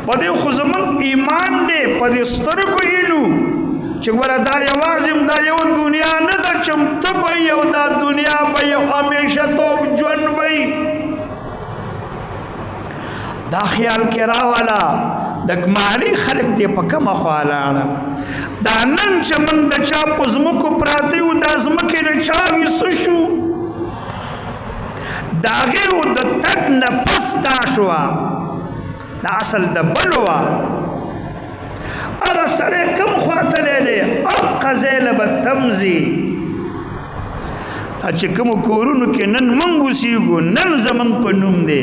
په دې خو زموږ ایمان دی په دې سترګو وینو چې ګوره دا یوازې دا یو دنیا نه ده چې ته به یو دا دنیا به یو همیشه توب ژوند وي دا خیال کې راوله د مالي خلک دې په کومه خوا لاړه دا نن چې موږ د چا په ځمکو پراته یو دا ځمکې د چا وي څه شو د هغې د تګ نه پس دا شوه دا اصل د بل وه هغه سړی کوم خوا تلی دی هغه ځای له به تمځي دا چې کومو کورونو کې نن موږ اوسېږو نن زموږ په نوم دی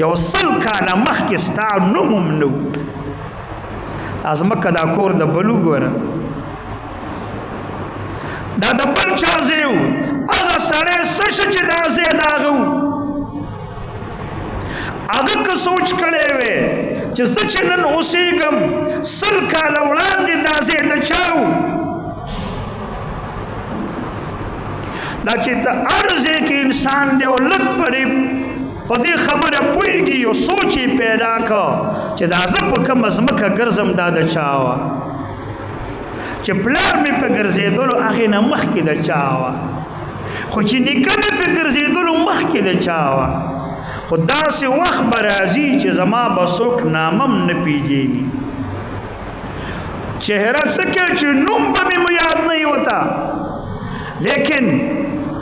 یو 100 کاله مخکې ستا نوم هم نه و دا ځمکه دا کور د بل وګوره دا د بل چا ځای و هغه سړی څه شه چې دا ځای د هغه و هغه که سوچ کړی وی چې زه چې نن اوسېږم 100 کاله وړاندې دا ځای د چا و دا چې ته هر ځای کې انسان دی او لږ پرې په دې خبره پوهېږي یو سوچ یې پیدا کړه چې دا زه په کومه ځمکه ګرځم دا د چا وه چې پلار مې په ګرځېدلو هغې نه مخکې د چا وه خو چې نیکه مې په ګرځېدلو مخکې د چا وه خو داسې وخت به راځي چې زما به څوک نامم نه پیژني چهره څه کوي چې نوم به مې یاد نه وي ورته لیکن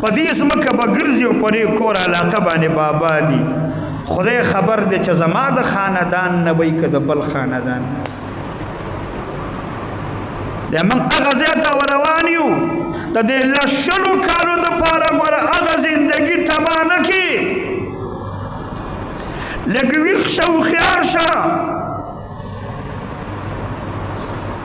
په دې ځمکه به ګرځي او په دې کور علاقه باندې به آبادي خدای خبر دی چې زما د خاندان نه وي که د بل خاندان د موږ هغه ځای ته ورروان یو د دې 100 کالو دپاره ګوره هغه زندګي تباه نه کړي لږ ویښ شه هوښیار شه